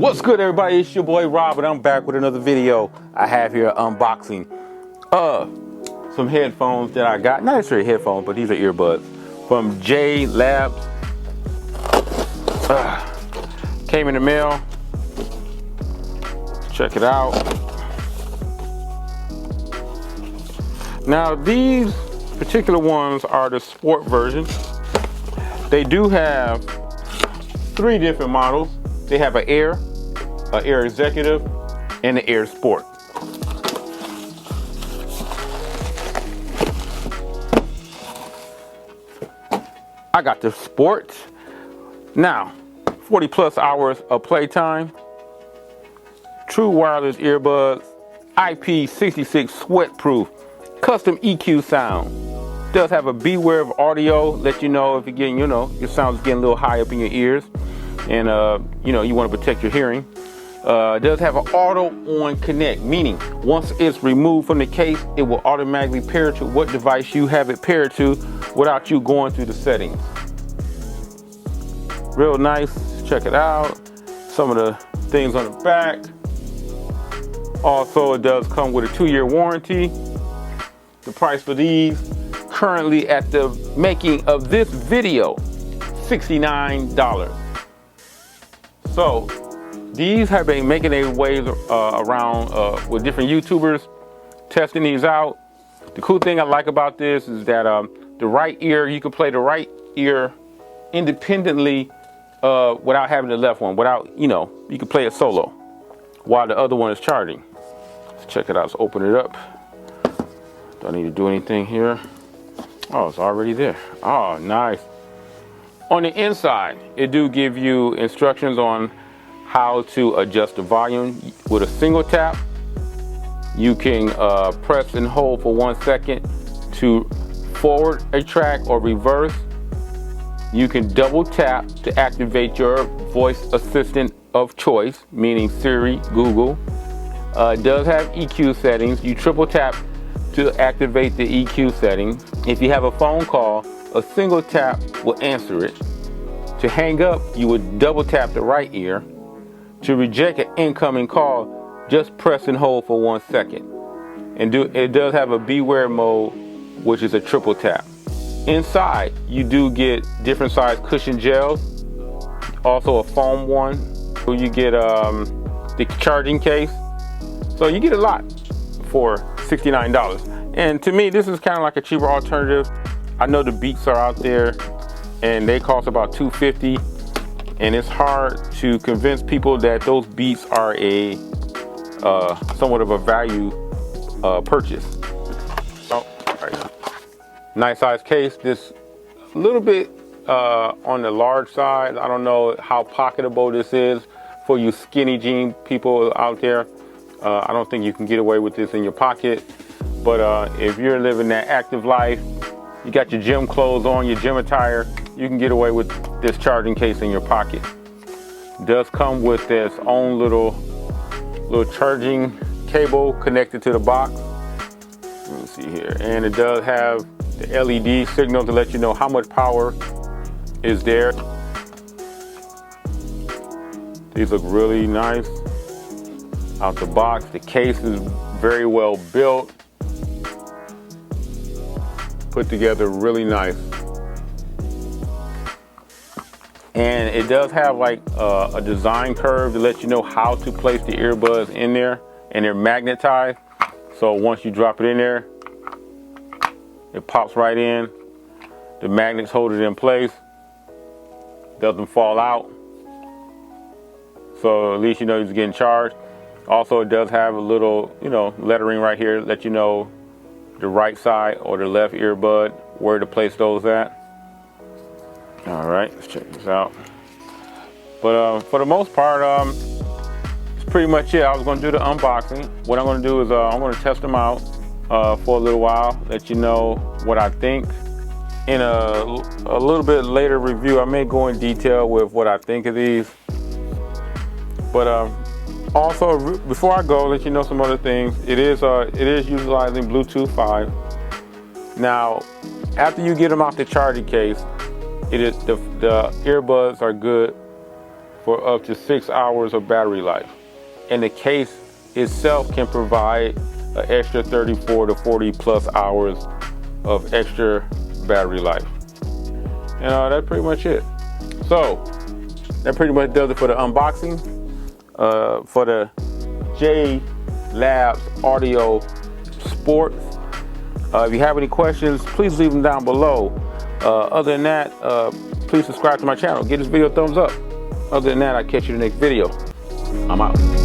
What's good, everybody? It's your boy Rob, and I'm back with another video. I have here unboxing some headphones that I got. Not necessarily headphones, but these are earbuds from JLabs. Came in the mail. Check it out. Now these particular ones are the sport version. They do have 3 different models. They have an Air Executive, and an AirSport. I got the Sport. Now, 40 plus hours of playtime, true wireless earbuds, IP66 sweat proof, custom EQ sound. Does have a beware of audio, let you know if you're getting, your sound's getting a little high up in your ears, and you want to protect your hearing. Does have an auto on connect, meaning once it's removed from the case, it will automatically pair to what device you have it paired to without you going through the settings. Real nice. Check it out. Some of the things on the back. Also, it does come with a 2-year warranty. The price for these currently at the making of this video, $69. So these have been making their ways around with different YouTubers testing these out. The cool thing I like about this is that the right ear, you can play the right ear independently without having the left one. You can play it solo while the other one is charging. Let's check it out. Let's open it up. Don't need to do anything here. Oh, it's already there. Oh, nice. On the inside, it do give you instructions on how to adjust the volume with a single tap. You can press and hold for 1 second to forward a track or reverse. You can double tap to activate your voice assistant of choice, meaning Siri, Google. It does have EQ settings. You triple tap to activate the EQ settings. If you have a phone call, a single tap will answer it. To hang up, you would double tap the right ear. To reject an incoming call, just press and hold for 1 second. And it does have a beware mode, which is a triple tap. Inside, you do get different size cushion gels, also a foam one. So you get the charging case. So you get a lot for $69. And to me, this is kind of like a cheaper alternative. I know the Beats are out there and they cost about $250. And it's hard to convince people that those Beats are a somewhat of a value purchase. So, right. Nice size case. This a little bit on the large side. I don't know how pocketable this is for you skinny jean people out there. I don't think you can get away with this in your pocket. But if you're living that active life, you got your gym clothes on, your gym attire, you can get away with this charging case in your pocket. It does come with its own little charging cable connected to the box. Let me see here. And it does have the LED signal to let you know how much power is there. These look really nice out the box. The case is very well built. Put together really nice. And it does have like a design curve to let you know how to place the earbuds in there, and they're magnetized. So once you drop it in there, it pops right in. The magnets hold it in place, doesn't fall out. So at least you know it's getting charged. Also, it does have a little, lettering right here to let you know the right side or the left earbud, where to place those at. All right, let's check this out. But for the most part, it's pretty much it. I was going to do the unboxing. What I'm going to do is I'm going to test them out for a little while, let you know what I think. In a little bit later review, I may go in detail with what I think of these. But also, before I go, let you know some other things. It is utilizing Bluetooth 5. Now, after you get them out the charging case, the earbuds are good for up to 6 hours of battery life. And the case itself can provide an extra 34 to 40 plus hours of extra battery life. And that's pretty much it. So that pretty much does it for the unboxing for the JLabs Audio Sport. If you have any questions, please leave them down below. Other than that, please subscribe to my channel. Give this video a thumbs up. Other than that, I'll catch you in the next video. I'm out.